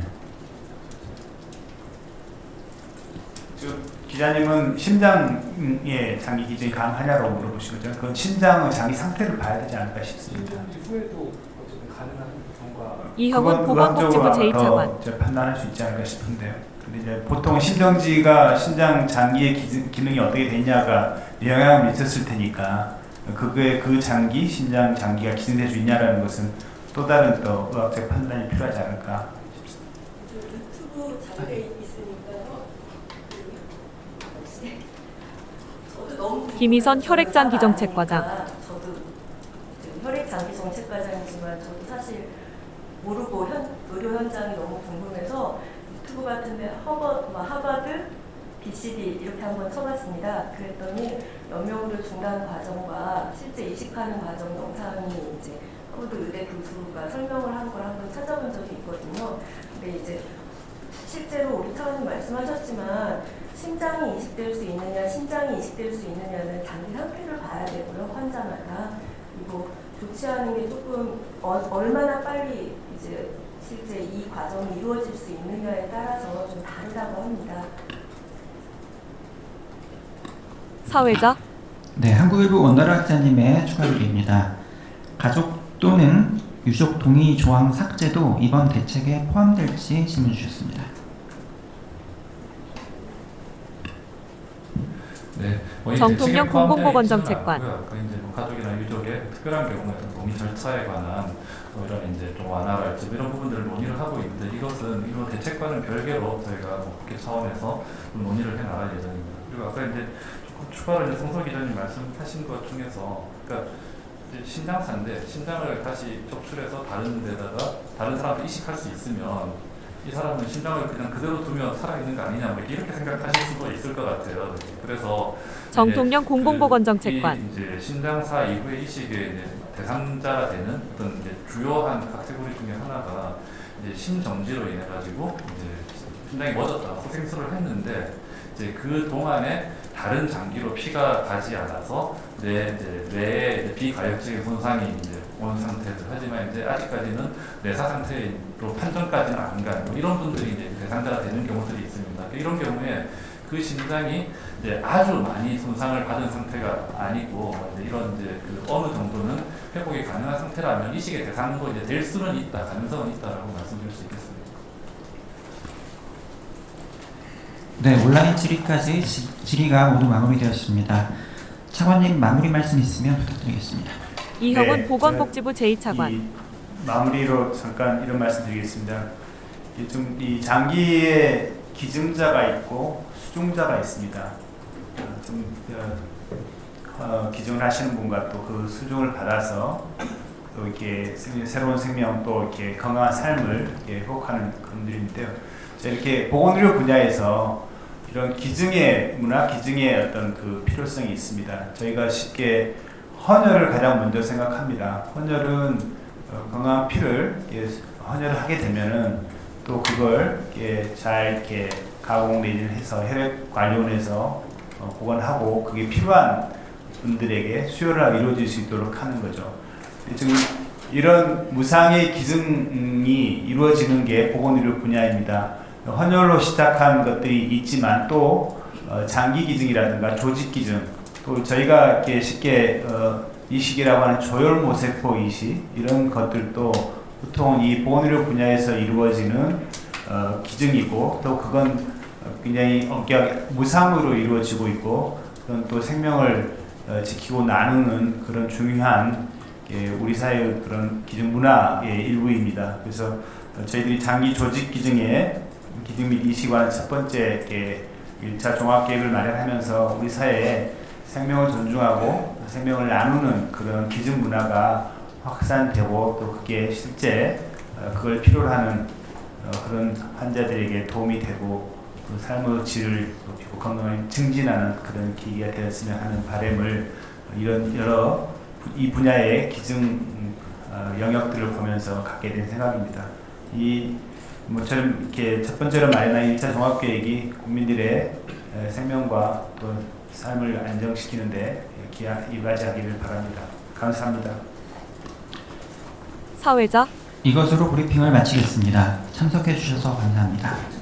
Speaker 3: 기자님은 심장의 장기 기증이 가능하냐고 물어보신 거죠. 그건 심장의 장기 상태를 봐야 되지 않을까 싶습니다.
Speaker 9: 심정지 후에도 어쨌든 가능한 경우가
Speaker 1: 이형은 보건복지부 제2차관.
Speaker 3: 판단할 수 있지 않을까 싶은데요. 근데 이제 보통 심정지가 심장 장기의 기능이 어떻게 되냐가 영향을 미쳤을 테니까 그 장기, 심장 장기가 기증될 수 있냐라는 것은 또 다른 또 의학적 판단이 필요하지 않을까 싶습니다.
Speaker 6: 유튜브 자료에 있으니까요. 혹시 저도 너무
Speaker 1: 김희선 혈액장기정책과장.
Speaker 6: 저도 지금 혈액장기정책과장이지만 저도 사실 모르고 의료 현장이 너무 궁금해서 유튜브 같은데 하버드 BCD 이렇게 한번 쳐봤습니다. 그랬더니 연명으로 중단 과정과 실제 이식하는 과정 영상이 이제 하버드 의대 교수가 설명을 한 걸 한번 찾아본 적이 있거든요. 근데 이제 실제로 우리 차관님 말씀하셨지만 심장이 이식될 수 있느냐, 심장이 이식될 수 있느냐는 장기 상태를 봐야 되고요, 환자마다. 그리고 조치하는 게 조금 얼마나 빨리 이제 실제 이 과정이 이루어질 수 있느냐에 따라서 좀 다르다고 합니다.
Speaker 1: 사회자
Speaker 2: 네, 한국일보 원나라 기자님의 추가 질의입니다. 가족 또는 유족 동의 조항 삭제도 이번 대책에 포함될지 질문 주셨습니다.
Speaker 5: 네,
Speaker 1: 정통영 공공보건정책관.
Speaker 5: 아까 이제 가족이나 유족의 특별한 경우에 동의 절차에 관한 이런 이제 좀 완화랄지 이런 부분들을 논의를 하고 있는데 이것은 이런 대책과는 별개로 저희가 국회 차원에서 좀 논의를 해 나갈 예정입니다. 그리고 아까 이제 조금 추가로 이제 송소 기자님 말씀하신 것 중에서 그러니까 이제 심장사인데 심장을 다시 적출해서 다른 데다가 다른 사람도 이식할 수 있으면 이 사람은 심장을 그냥 그대로 두면 살아있는 거 아니냐 뭐 이렇게 생각하실 수도 있을 것 같아요. 그래서
Speaker 1: 정통영 공공보건정책관.
Speaker 5: 이제 심장사 이후의 이식의 이제 대상자가 되는 어떤 이제 주요한 카테고리 중에 하나가 이제 심정지로 인해 가지고 이제 심장이 멎었다 소생술을 했는데 이제 그 동안에 다른 장기로 피가 가지 않아서 뇌에 비가역적인 손상이 이제 온 상태들 하지만 이제 아직까지는 내사 상태로 판정까지는 안 가는 이런 분들이 이제 대상자가 되는 경우들이 있습니다. 이런 경우에 그 심장이 이제 아주 많이 손상을 받은 상태가 아니고 이제 이런 이제 그 어느 정도는 회복이 가능한 상태라면 이식의 대상도 이제 될 수는 있다, 가능성은 있다라고 말씀드릴 수 있겠습니다.
Speaker 2: 네, 온라인 질의까지 질의가 모두 마무리되었습니다. 차관님 마무리 말씀 있으면 부탁드리겠습니다.
Speaker 1: 이형은
Speaker 3: 네,
Speaker 1: 보건복지부 제2차관.
Speaker 3: 이 마무리로 잠깐 이런 말씀드리겠습니다. 이 장기에 기증자가 있고 수중자가 있습니다. 기증을 하시는 분과 또 그 수중을 받아서 또 이렇게 새로운 생명 또 이렇게 건강한 삶을 이렇게 회복하는 그런 분들인데요. 이렇게 보건의료 분야에서 이런 기증의 문화, 기증의 어떤 그 필요성이 있습니다. 저희가 쉽게 헌혈을 가장 먼저 생각합니다. 헌혈은 건강한 피를 헌혈을 하게 되면은 또 그걸 잘 이렇게 가공 내지는 해서 혈액관리원에서 보관하고 그게 필요한 분들에게 수혈을 이루어질 수 있도록 하는 거죠. 지금 이런 무상의 기증이 이루어지는 게 보건의료 분야입니다. 헌혈로 시작한 것들이 있지만 또 장기 기증이라든가 조직 기증, 또 저희가 이렇게 쉽게 이식이라고 하는 조혈모세포 이식 이런 것들도 보통 이 보건의료 분야에서 이루어지는 기증이고 또 그건 굉장히 엄격하게 무상으로 이루어지고 있고 그건 또 생명을 지키고 나누는 그런 중요한 우리 사회의 그런 기증 문화의 일부입니다. 그래서 저희들이 장기 조직 기증에 기증 및 이시관 첫 번째 1차 종합계획을 마련하면서 우리 사회에 생명을 존중하고 생명을 나누는 그런 기증 문화가 확산되고 또 그게 실제 그걸 필요로 하는 그런 환자들에게 도움이 되고 그 삶의 질을 높이고 건강을 증진하는 그런 계기가 되었으면 하는 바람을 이런 여러 이 분야의 기증 영역들을 보면서 갖게 된 생각입니다. 모처럼 이렇게 첫 번째로 마련한 1차 종합계획이 국민들의 생명과 또 삶을 안정시키는데 이바지하기를 바랍니다. 감사합니다.
Speaker 1: 사회자
Speaker 2: 이것으로 브리핑을 마치겠습니다. 참석해 주셔서 감사합니다.